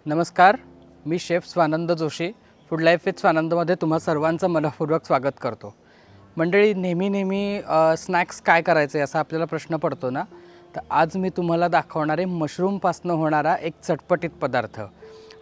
नमस्कार, मी chef Swanand Joshi food life with स्वानंदमध्ये तुम्हा सर्वांचं मनःपूर्वक स्वागत करतो. मंडळी, नेहमी स्नॅक्स काय करायचे असा आपल्याला प्रश्न पडतो ना. तर आज मी तुम्हाला दाखवणारे मशरूमपासून होणारा एक चटपटीत पदार्थ.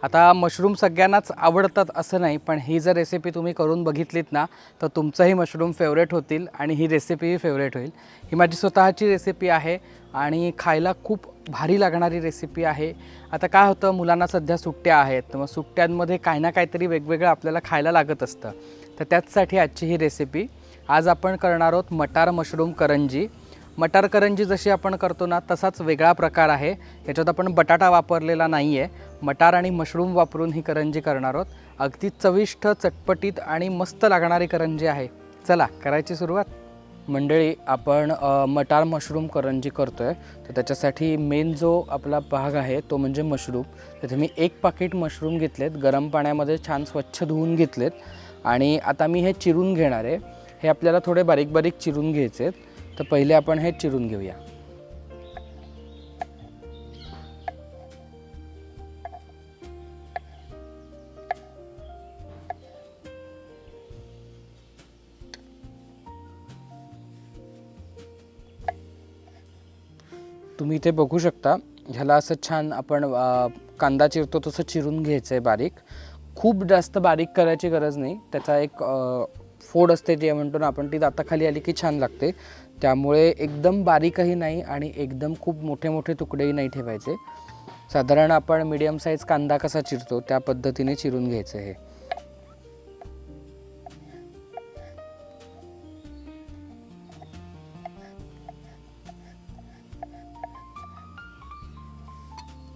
आता मशरूम सगळ्यांनाच आवडतात असं नाही, पण ही जर रेसिपी तुम्ही करून बघितलीत ना तर तुमचंही मशरूम फेवरेट होतील आणि ही रेसिपीही फेवरेट होईल. ही माझी स्वतःची रेसिपी आहे आणि खायला खूप भारी लागणारी रेसिपी आहे. आता काय होतं, मुलांना सध्या सुट्ट्या आहेत, तर मग सुट्ट्यांमध्ये काही ना काहीतरी वेगवेगळं आपल्याला खायला लागत असतं. तर त्याचसाठी आजची ही रेसिपी. आज आपण करणार आहोत मटार मशरूम करंजी. मटार करंजी जशी आपण करतो ना तसाच वेगळा प्रकार आहे. याच्यात आपण बटाटा वापरलेला नाही आहे, मटार आणि मशरूम वापरून ही करंजी करणार आहोत. अगदी चविष्ट, चटपटीत आणि मस्त लागणारी करंजी आहे. चला करायची सुरुवात. मंडळी, आपण मटार मशरूम करंजी करतो आहे. तर त्याच्यासाठी मेन जो आपला भाग आहे तो म्हणजे मशरूम. तिथे मी 1 पाकीट मशरूम घेतलेत, गरम पाण्यामध्ये छान स्वच्छ धुवून घेतलेत आणि आता मी हे चिरून घेणार आहे. हे आपल्याला थोडे बारीक बारीक चिरून घ्यायचे आहेत. तर पहिले आपण हे चिरून घेऊया. तुम्ही इथे बघू शकता, ह्याला असं छान आपण कांदा चिरतो तसं चिरून घ्यायचं आहे बारीक. खूप जास्त बारीक करायची गरज नाही. त्याचा एक फोड असते जे म्हणतो ना आपण, ती दाताखाली आली की छान लागते. त्यामुळे एकदम बारीकही नाही आणि एकदम खूप मोठे मोठे तुकडेही नाही ठेवायचे. साधारण आपण मीडियम साईज कांदा कसा चिरतो त्या पद्धतीने चिरून घ्यायचं हे.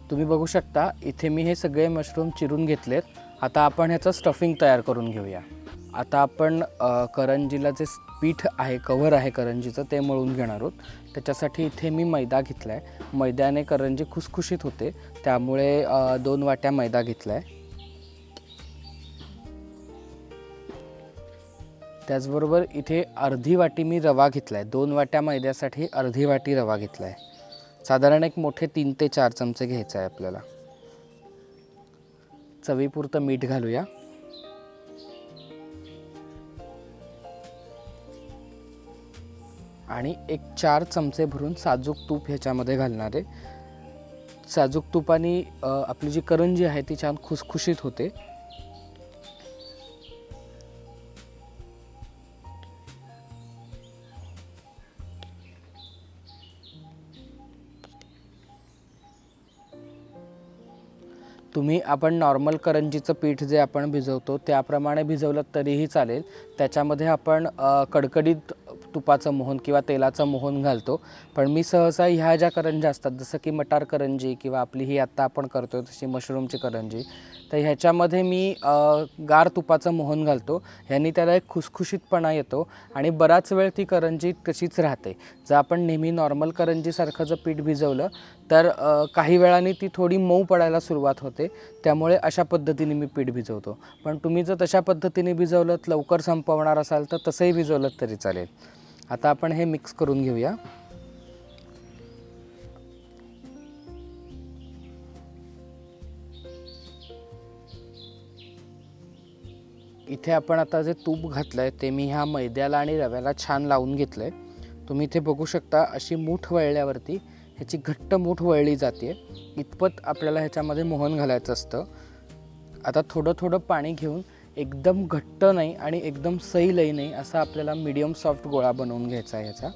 तुम्ही बघू शकता इथे मी हे सगळे मशरूम चिरून घेतलेत. आता आपण ह्याचं स्टफिंग तयार करून घेऊया. आता आपण करंजीला जे पीठ आहे, कव्हर आहे करंजीचं, ते मळून घेणार आहोत. त्याच्यासाठी इथे मी मैदा घेतला आहे. मैद्याने करंजी खुसखुशीत होते, त्यामुळे 2 वाट्या मैदा घेतला आहे. त्याचबरोबर इथे अर्धी वाटी मी रवा घेतला आहे. 2 वाट्या मैद्यासाठी अर्धी वाटी रवा घेतला आहे. साधारण एक मोठे 3 ते 4 चमचे घ्यायचं आहे आपल्याला. चवीपुरतं मीठ घालूया. आणि एक 4 चमचे भरून साजूक तूप ह्याच्यामध्ये घालणार आहे. साजूक तुपाने आपली जी करंजी आहे ती छान खुसखुशीत होते. तुम्ही आपण नॉर्मल करंजीचं पीठ जे आपण भिजवतो त्याप्रमाणे भिजवलं तरीही चालेल. त्याच्यामध्ये आपण कडकडीत तुपाचं मोहन किंवा तेलाचं मोहन घालतो. पण मी सहसा ह्या ज्या करंज्या असतात, जसं की मटार करंजी किंवा आपली ही आत्ता आपण करतो तशी मशरूमची करंजी, तर ह्याच्यामध्ये मी गार तुपाचं मोहन घालतो. ह्यानी त्याला एक खुसखुशीतपणा येतो आणि बराच वेळ ती करंजी तशीच राहते. जर आपण नेहमी नॉर्मल करंजीसारखं जर पीठ भिजवलं तर काही वेळाने ती थोडी मऊ पडायला सुरुवात होते. त्यामुळे अशा पद्धतीने मी पीठ भिजवतो. पण तुम्ही जर तशा पद्धतीने भिजवलं, लवकर संपवणार असाल तर तसंही भिजवलं तरी चालेल. आता आपण हे मिक्स करून घेऊया. इथे आपण आता जे तूप घातलं आहे ते मी ह्या मैद्याला आणि रव्याला छान लावून घेतलं आहे. तुम्ही इथे बघू शकता, अशी मूठ वळल्यावरती ह्याची घट्ट मूठ वळली जाते. इतपत आपल्याला ह्याच्यामध्ये मोहन घालायचं असतं. आता थोडं थोडं पाणी घेऊन एकदम घट्ट नाही आणि एकदम सैलही नाही असा आपल्याला मीडियम सॉफ्ट गोळा बनवून घ्यायचा आहे ह्याचा.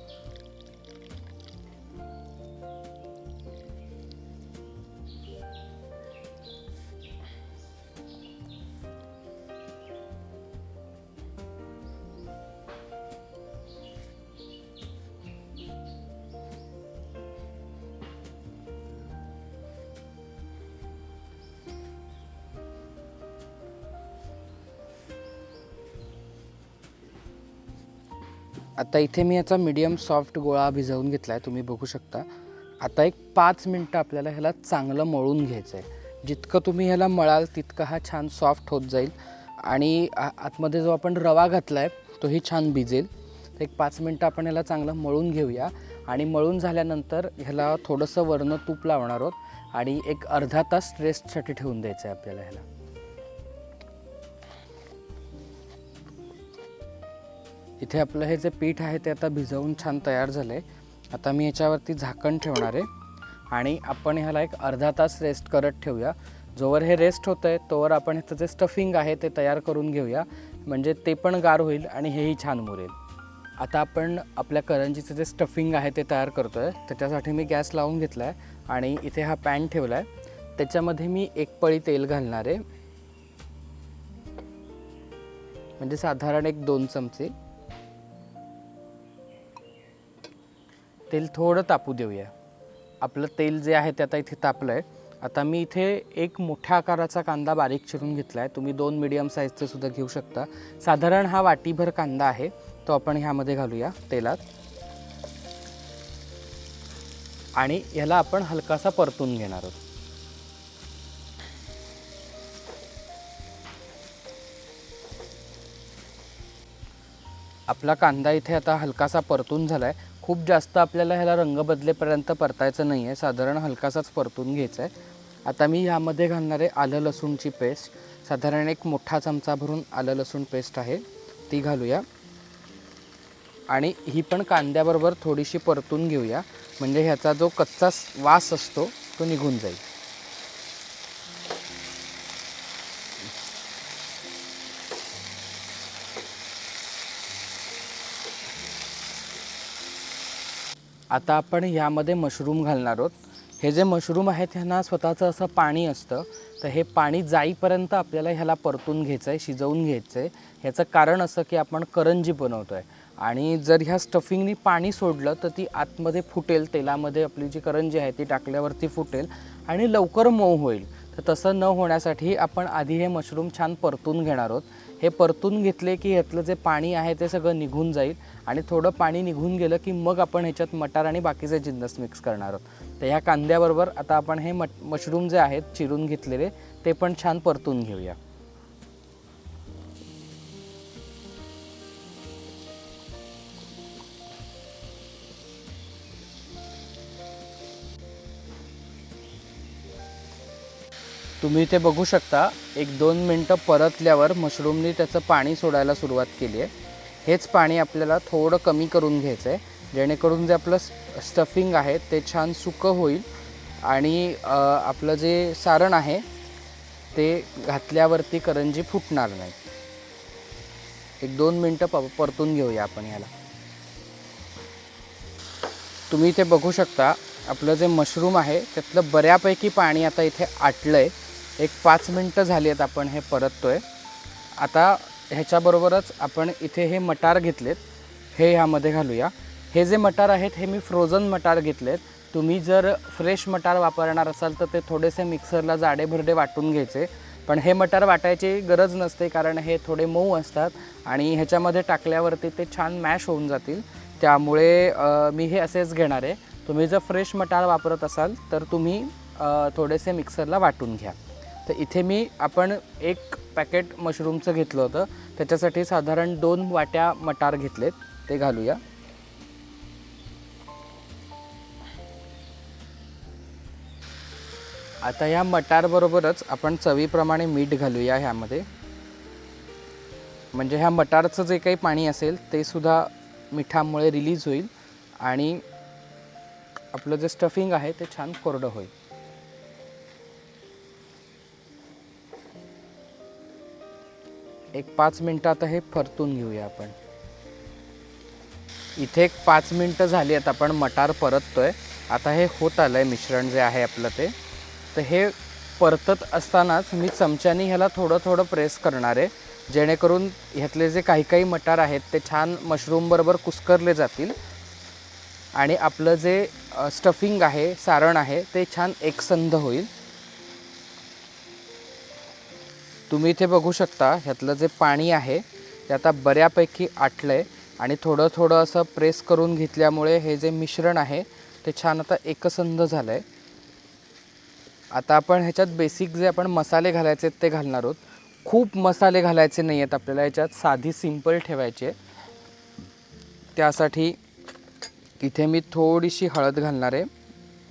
आता इथे मी याचा मीडियम सॉफ्ट गोळा भिजवून घेतला आहे, तुम्ही बघू शकता. आता एक 5 मिनटं आपल्याला ह्याला चांगलं मळून घ्यायचं आहे. जितकं तुम्ही ह्याला मळाल तितका हा छान सॉफ्ट होत जाईल आणि आतमध्ये जो आपण रवा घातला आहे तोही छान भिजेल. तर एक 5 मिनटं आपण ह्याला चांगलं मळून घेऊया आणि मळून झाल्यानंतर ह्याला थोडंसं वरनं तूप लावणार आहोत आणि एक अर्धा तास रेस्टसाठी ठेवून द्यायचं आहे आपल्याला ह्याला. इथे आपलं हे जे पीठ आहे ते आता भिजवून छान तयार झालं आहे. आता मी याच्यावरती झाकण ठेवणार आहे आणि आपण ह्याला एक अर्धा तास रेस्ट करत ठेवूया. जोवर हे रेस्ट होतं आहे तोवर आपण ह्याचं जे स्टफिंग आहे ते तयार करून घेऊया, म्हणजे ते पण गार होईल आणि हेही छान मुरेल. आता आपण आपल्या करंजीचं जे स्टफिंग आहे ते तयार करतो आहे. त्याच्यासाठी मी गॅस लावून घेतला आहे आणि इथे हा पॅन ठेवला आहे. त्याच्यामध्ये मी एक पळी तेल घालणार आहे, म्हणजे साधारण एक 2 चमचे. तेल थोडं तापू देऊया. आपलं तेल जे आहे ते आता इथे तापलं आहे. आता मी इथे एक मोठ्या आकाराचा कांदा बारीक चिरून घेतला आहे. तुम्ही 2 मीडियम साईजचे सुद्धा घेऊ शकता. साधारण हा वाटीभर कांदा आहे, तो आपण ह्यामध्ये घालूया तेलात आणि ह्याला आपण हलकासा परतून घेणार आहोत. आपला कांदा इथे आता हलकासा परतून झाला आहे. खूप जास्त आपल्याला ह्याला रंग बदलेपर्यंत परतायचं नाही आहे, साधारण हलकासाच परतून घ्यायचा आहे. आता मी ह्यामध्ये घालणार आहे आलं लसूणची पेस्ट. साधारण एक मोठा चमचा भरून आलं लसूण पेस्ट आहे, ती घालूया आणि ही पण कांद्याबरोबर थोडीशी परतून घेऊया, म्हणजे ह्याचा जो कच्चा वास असतो तो निघून जाईल. आता आपण ह्यामध्ये मशरूम घालणार आहोत. हे जे मशरूम आहेत ह्यांना स्वतःचं असं पाणी असतं, तर हे पाणी जाईपर्यंत आपल्याला ह्याला परतून घ्यायचं आहे, शिजवून घ्यायचं आहे. ह्याचं कारण असं की आपण करंजी बनवतो आहे आणि जर ह्या स्टफिंगनी पाणी सोडलं तर ती आतमध्ये फुटेल. तेलामध्ये आपली जी करंजी आहे ती टाकल्यावरती फुटेल आणि लवकर मऊ होईल. तर तसं न होण्यासाठी आपण आधी हे मशरूम छान परतून घेणार आहोत. हे परतून घेतले की ह्यातलं जे पाणी आहे ते सगळं निघून जाईल आणि थोडं पाणी निघून गेलं की मग आपण ह्याच्यात मटार आणि बाकीचे जिन्नस मिक्स करणार आहोत. तर ह्या कांद्याबरोबर आता आपण हे मशरूम जे आहेत चिरून घेतलेले ते पण छान परतून घेऊया. तुम्ही इथे बघू शकता 1-2 मिनटं परतल्यावर मशरूमनी त्याचं पाणी सोडायला सुरुवात केली आहे. हेच पाणी आपल्याला थोडं कमी करून घ्यायचं आहे, जेणेकरून जे आपलं स्टफिंग आहे ते छान सुकं होईल आणि आपलं जे सारण आहे ते घातल्यावरती करंजी फुटणार नाही. 1-2 मिनटं परतून घेऊया आपण ह्याला. तुम्ही इथे बघू शकता आपलं जे मशरूम आहे त्यातलं बऱ्यापैकी पाणी आता इथे आटलं आहे. एक 5 मिनटं झाली आहेत आपण हे परततो आहे. आता ह्याच्याबरोबरच आपण इथे हे मटार घेतलेत, हे ह्यामध्ये घालूया. हे जे मटार आहेत हे मी फ्रोझन मटार घेतलेत. तुम्ही जर फ्रेश मटार वापरणार असाल तर ते थोडेसे मिक्सरला जाडे भरडे वाटून घ्यायचे, पण हे मटार वाटायची गरज नसते कारण हे थोडे मऊ असतात आणि ह्याच्यामध्ये टाकल्यावरती ते छान मॅश होऊन जातील. त्यामुळे मी हे असेच घेणार आहे. तुम्ही जर फ्रेश मटार वापरत असाल तर तुम्ही थोडेसे मिक्सरला वाटून घ्या. तर इथे आपण एक पॅकेट मशरूमचं घेतलं होतं, त्याच्यासाठी साधारण 2 वाट्या मटार घेतलेत, ते घालूया. आता ह्या मटारबरोबरच आपण चवीप्रमाणे मीठ घालूया ह्यामध्ये, म्हणजे ह्या मटारचं जे काही पाणी असेल ते सुद्धा मिठामुळे रिलीज होईल आणि आपलं जे स्टफिंग आहे ते छान कोरडं होईल. एक 5 मिनटं आता हे परतून घेऊया आपण. इथे एक 5 मिनटं झाली आहेत आपण मटार परततोय. आता हे होत आलं आहे मिश्रण जे आहे आपलं ते. तर हे परतत असतानाच मी चमच्यानी ह्याला थोडं थोडं प्रेस करणार आहे, जेणेकरून ह्यातले जे काही काही मटार आहेत ते छान मशरूमबरोबर कुस्करले जातील आणि आपलं जे स्टफिंग आहे, सारण आहे ते छान एकसंध होईल. तुम्ही इथे बघू शकता ह्यातलं जे पाणी आहे ते आता बऱ्यापैकी आटलं आहे आणि थोडं थोडं असं प्रेस करून घेतल्यामुळे हे जे मिश्रण आहे ते छान आता एकसंध झालं आहे. आता आपण ह्याच्यात बेसिक जे आपण मसाले घालायचे ते घालणार आहोत. खूप मसाले घालायचे नाही आहेत आपल्याला, ह्याच्यात साधी सिंपल ठेवायची आहे. त्यासाठी इथे मी थोडीशी हळद घालणार आहे,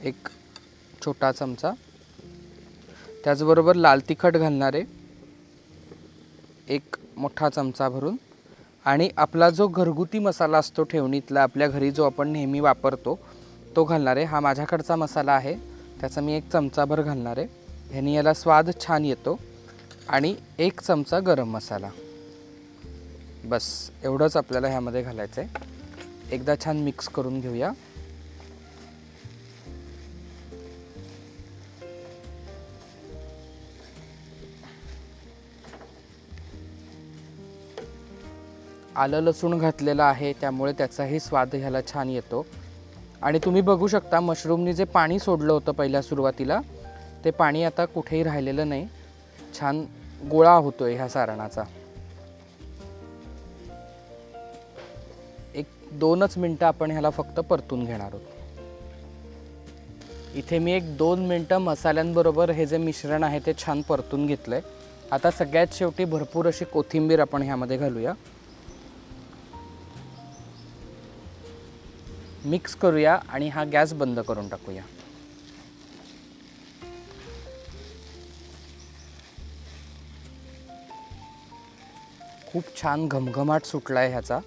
एक छोटा चमचा. त्याचबरोबर लाल तिखट घालणार आहे 1 मोठा चमचा भरून. आणि आपला जो घरगुती मसाला असतो ठेवणीतला, आपल्या घरी जो आपण नेहमी वापरतो तो घालणार आहे. हा माझ्याकडचा मसाला आहे, त्याचा मी 1 चमचाभर घालणार आहे. ह्याने याला स्वाद छान येतो. आणि 1 चमचा गरम मसाला. बस एवढंच आपल्याला ह्यामध्ये घालायचं आहे. एकदा छान मिक्स करून घेऊया. आलं लसूण घातलेलं आहे, त्यामुळे त्याचाही स्वाद ह्याला छान येतो. आणि तुम्ही बघू शकता मशरूमनी जे पाणी सोडलं होतं पहिल्या सुरुवातीला, ते पाणी आता कुठेही राहिलेलं नाही. छान गोळा होतोय ह्या सारणाचा. 1-2च मिनटं आपण ह्याला फक्त परतून घेणार आहोत. इथे मी 1-2 मिनटं मसाल्यांबरोबर हे जे मिश्रण आहे ते छान परतून घेतलंय. आता सगळ्यात शेवटी भरपूर अशी कोथिंबीर आपण ह्यामध्ये घालूया. मिक्स करूया आणि हा गॅस बंद करून टाकूया. खूप छान घमघमाट सुटलाय ह्याचा.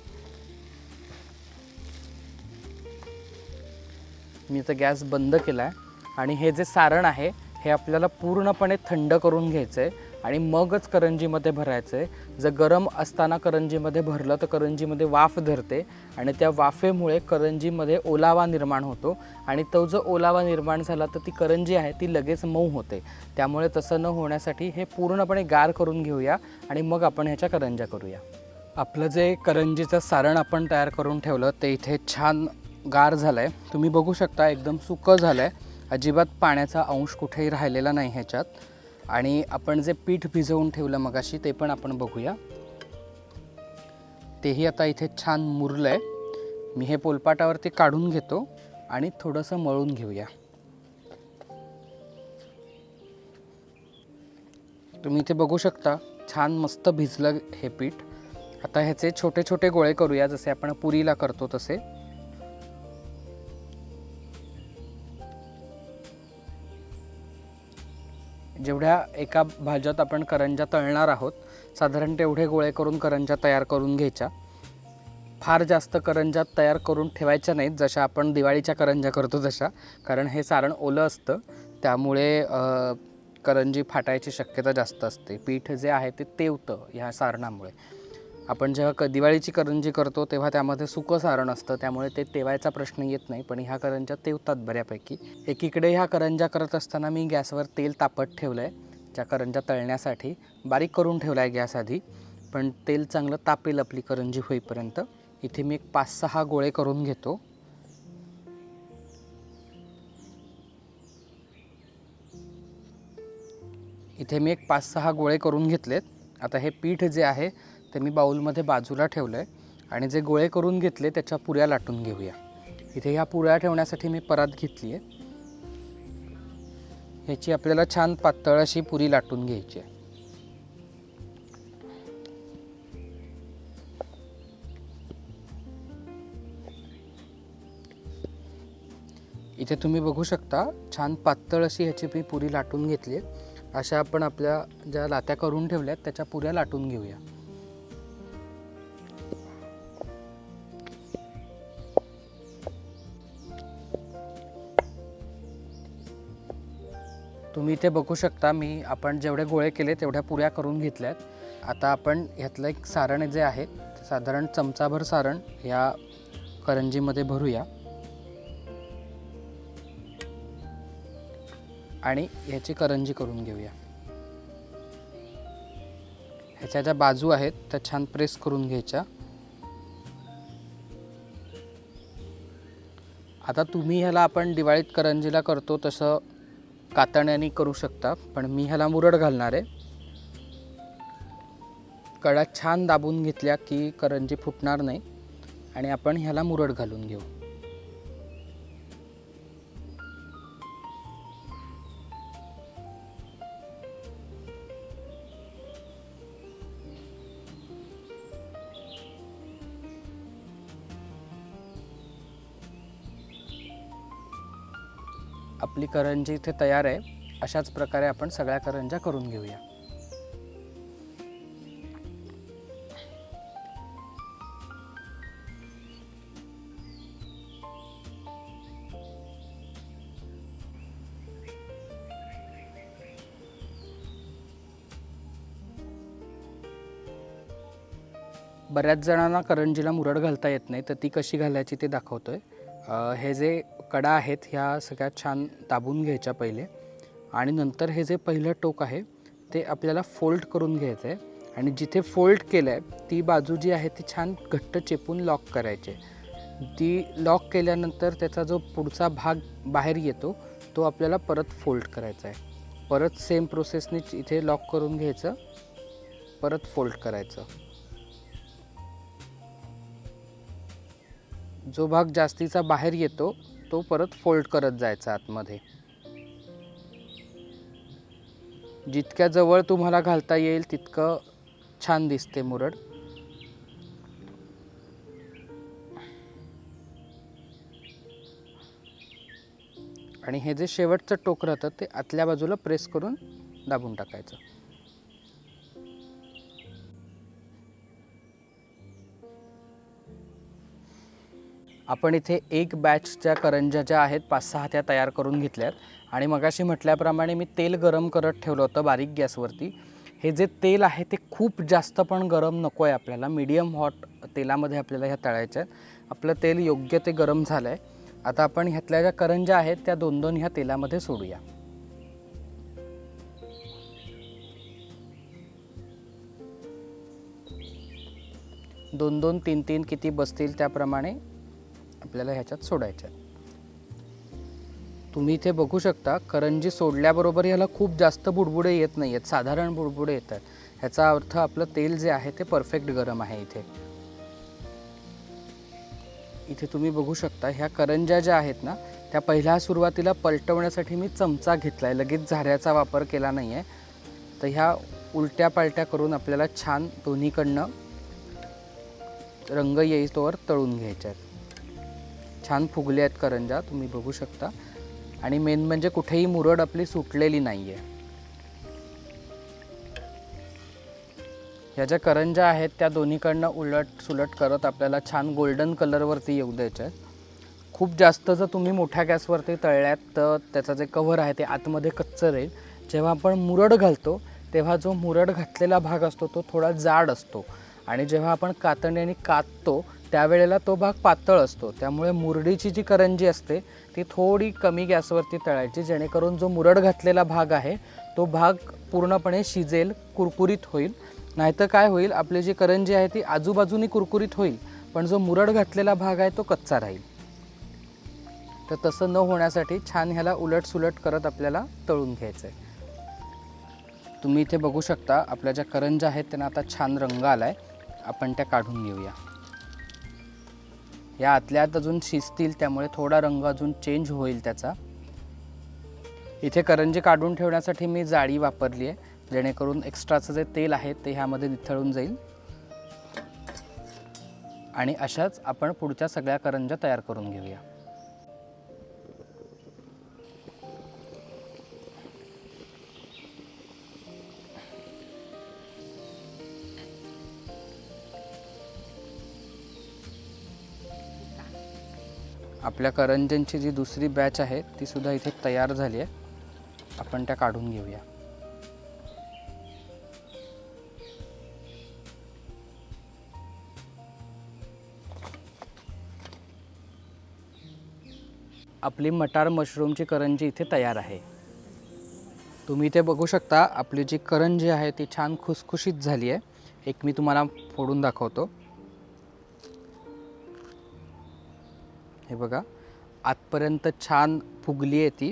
मी आता गॅस बंद केलाय आणि हे जे सारण आहे हे आपल्याला पूर्णपणे थंड करून घ्यायचं आहे आणि मगच करंजीमध्ये भरायचं आहे. जर गरम असताना करंजीमध्ये भरलं तर करंजीमध्ये वाफ धरते आणि त्या वाफेमुळे करंजीमध्ये ओलावा निर्माण होतो आणि तो जो ओलावा निर्माण झाला तर ती करंजी आहे ती लगेच मऊ होते. त्यामुळे तसं न होण्यासाठी हे पूर्णपणे गार करून घेऊया आणि मग आपण ह्याच्या करंज्या करूया. आपलं जे करंजीचं सारण आपण तयार करून ठेवलं ते इथे छान गार झालं आहे. तुम्ही बघू शकता एकदम सुकं झालं आहे. अजिबात पाण्याचा अंश कुठेही राहिलेला नाही ह्याच्यात. आणि आपण जे पीठ भिजवून ठेवलं मगाशी ते पण आपण बघूया. तेही आता इथे छान मुरलं आहे. मी हे पोलपाटावरती काढून घेतो आणि थोडंसं मळून घेऊया. तुम्ही इथे बघू शकता छान मस्त भिजलं हे पीठ. आता ह्याचे छोटे छोटे गोळे करूया जसे आपण पुरीला करतो तसे. जेवढ्या एका भाज्यात आपण करंज्या तळणार आहोत साधारण तेवढे गोळे करून करंज्या तयार करून घ्यायच्या. फार जास्त करंज्या तयार करून ठेवायच्या नाहीत जशा आपण दिवाळीच्या करंज्या करतो तशा, कारण हे सारण ओलं असतं त्यामुळे करंजी फाटायची शक्यता जास्त असते. पीठ जे आहे ते तेवतं ह्या सारणामुळे. आपण जेव्हा दिवाळीची करंजी करतो तेव्हा त्यामध्ये सुकं सारण असतं त्यामुळे ते तेवायचा प्रश्न येत नाही, पण ह्या करंज्या तेवतात बऱ्यापैकी. एकीकडे ह्या करंज्या करत असताना मी गॅसवर तेल तापत ठेवलं आहे ज्या करंज्या तळण्यासाठी. बारीक करून ठेवला आहे गॅस आधी, पण तेल चांगलं तापेल आपली करंजी होईपर्यंत. इथे मी 5-6 गोळे करून घेतो. इथे मी 5-6 गोळे करून घेतलेत. आता हे पीठ जे आहे ते मी बाउलमध्ये बाजूला ठेवलं आहे आणि जे गोळे करून घेतले त्याच्या पुऱ्या लाटून घेऊया. इथे ह्या पुऱ्या ठेवण्यासाठी मी परात घेतली आहे. ह्याची आपल्याला छान पातळ अशी पुरी लाटून घ्यायची आहे. इथे तुम्ही बघू शकता छान पातळ अशी ह्याची मी पुरी लाटून घेतली आहे. अशा आपण आपल्या ज्या लात्या करून ठेवल्यात त्याच्या पुऱ्या लाटून घेऊया. तुम्ही इथे बघू शकता आपण जेवढे गोळे केले तेवढ्या पुऱ्या करून घेतल्यात. आता आपण ह्यातलं एक सारण जे आहे साधारण चमचाभर सारण या करंजीमध्ये भरूया आणि ह्याची करंजी करून घेऊया. ह्याच्या ज्या बाजू आहेत त्या छान प्रेस करून घ्यायच्या. आता तुम्ही ह्याला आपण दिवाळीत करंजीला करतो तसं कातण्याने करू शकता, पण मी ह्याला मुरड घालणार आहे. कडा छान दाबून घेतल्या की करंजी फुटणार नाही आणि आपण ह्याला मुरड घालून घेऊ. आपली करंजी इथे तयार आहे। अशाच प्रकारे आपण सगळ्या करंज्या करून घेऊया। बऱ्याच जणांना करंजीला मुरड घालता येत नाही, तर ती कशी घालायची ते दाखवतोय। हे जे कडा आहेत ह्या सगळ्यात छान दाबून घ्यायच्या पहिले, आणि नंतर हे जे पहिलं टोक आहे ते आपल्याला फोल्ड करून घ्यायचं आहे, आणि जिथे फोल्ड केलं आहे ती बाजू जी आहे ती छान घट्ट चेपून लॉक करायची। ती लॉक केल्यानंतर त्याचा जो पुढचा भाग बाहेर येतो तो आपल्याला परत फोल्ड करायचा आहे। परत सेम प्रोसेसने इथे लॉक करून घ्यायचं, परत फोल्ड करायचं। जो भाग जास्तीचा बाहेर येतो तो परत फोल्ड करत जायचा आतमध्ये। जितक्या जवळ तुम्हाला घालता येईल तितकं छान दिसते मुरड। आणि हे जे शेवटचं टोक राहतं ते आतल्या बाजूला प्रेस करून दाबून टाकायचं। आपण इथे एक बॅचच्या करंज्या ज्या आहेत 5-6 त्या तयार करून घेतल्यात, आणि मगाशी म्हटल्याप्रमाणे मी तेल गरम करत ठेवलं होतं बारीक गॅसवरती। हे जे तेल आहे ते खूप जास्त पण गरम नको आहे आपल्याला, मीडियम हॉट तेलामध्ये आपल्याला ह्या तळायच्या आहेत। आपलं तेल योग्य ते गरम झालं आहे। आता आपण ह्यातल्या ज्या करंज्या आहेत त्या 2-2 ह्या तेलामध्ये सोडूया। दोन 3-3 किती बसतील त्याप्रमाणे आपल्याला ह्याच्यात सोडायच्या। तुम्ही इथे बघू शकता करंजी सोडल्याबरोबर ह्याला खूप जास्त बुडबुडे येत नाही आहेत, साधारण बुडबुडे येतात। ह्याचा अर्थ आपलं तेल जे आहे ते परफेक्ट गरम आहे। इथे तुम्ही बघू शकता ह्या करंज्या ज्या आहेत ना त्या पहिल्या सुरुवातीला पलटवण्यासाठी मी चमचा घेतलाय, लगेच झाऱ्याचा वापर केला नाही आहे। तर ह्या उलट्या पालट्या करून आपल्याला छान दोन्हीकडनं रंग येईतोवर तळून घ्यायच्या आहेत। छान फुगले आहेत करंज्या तुम्ही बघू शकता, आणि मेन म्हणजे कुठेही मुरड आपली सुटलेली नाही आहे। ह्या ज्या करंज्या आहेत त्या दोन्हीकडनं उलट सुलट करत आपल्याला छान गोल्डन कलरवरती येऊ द्यायच्या आहेत। खूप जास्त जर तुम्ही मोठ्या गॅसवरती तळल्यात तर त्याचं जे कव्हर आहे ते आतमध्ये कच्चं राहील। जेव्हा आपण मुरड घालतो तेव्हा जो मुरड घातलेला भाग असतो तो थोडा जाड असतो, आणि जेव्हा आपण कातण्याने काततो त्यावेळेला तो भाग पातळ असतो। त्यामुळे मुरडीची जी करंजी असते ती थोडी कमी गॅसवरती तळायची, जेणेकरून जो मुरड घातलेला भाग आहे तो भाग पूर्णपणे शिजेल, कुरकुरीत होईल। नाहीतर काय होईल, आपली जी करंजी आहे ती आजूबाजूनी कुरकुरीत होईल पण जो मुरड घातलेला भाग आहे तो कच्चा राहील। तर तसं न होण्यासाठी छान ह्याला उलट सुलट करत आपल्याला तळून घ्यायचं आहे। तुम्ही इथे बघू शकता आपल्या ज्या करंज्या आहेत त्यांना आता छान रंग आलाय। आपण त्या काढून घेऊया। या आतल्या आत अजून शिजतील त्यामुळे थोडा रंग अजून चेंज होईल त्याचा। इथे करंजी काढून ठेवण्यासाठी मी जाळी वापरली आहे, जेणेकरून एक्स्ट्राचं जे तेल आहे ते ह्यामध्ये निथळून जाईल। आणि अशाच आपण पुढच्या सगळ्या करंज्या तयार करून घेऊया। आपल्या करंज्यांची जी दुसरी बॅच आहे ती सुद्धा इथे तयार झाली आहे। आपण त्या काढून घेऊया। आपली मटार मशरूमची करंजी इथे तयार आहे। तुम्ही इथे बघू शकता आपली जी करंजी आहे ती छान खुसखुशीत झाली आहे। एक मी तुम्हाला फोडून दाखवतो। हे बघा, आतपर्यंत छान फुगली आहे ती,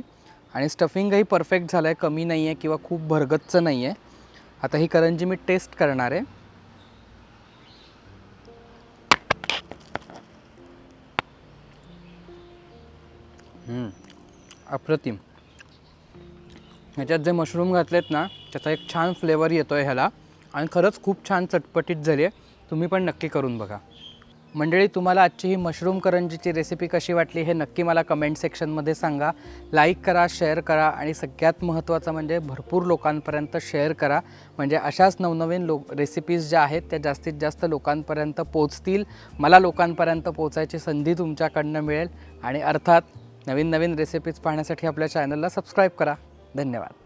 आणि स्टफिंगही परफेक्ट झालं आहे, कमी नाही आहे किंवा खूप भरगच्च नाही आहे। आता ही करंजी मी टेस्ट करणार आहे। अप्रतिम। ह्याच्यात जे मशरूम घातलेत ना त्याचा एक छान फ्लेवर येतो आहे ह्याला, आणि खरंच खूप छान चटपटीत झाली आहे। तुम्ही पण नक्की करून बघा। मंडळी, तुम्हाला आजची ही मशरूम करंजीची रेसिपी कशी वाटली हे नक्की मला कमेंट सेक्शनमध्ये सांगा. लाईक करा, शेअर करा आणि सगळ्यात महत्त्वाचं म्हणजे भरपूर लोकांपर्यंत शेअर करा. म्हणजे अशाच नवनवीन रेसिपीज ज्या आहेत त्या जास्तीत जास्त लोकांपर्यंत पोचतील. मला लोकांपर्यंत पोचायची संधी तुमच्याकडनं मिळेल. आणि अर्थात नवीन नवीन रेसिपीज पाहण्यासाठी आपल्या चॅनलला सबस्क्राईब करा. धन्यवाद.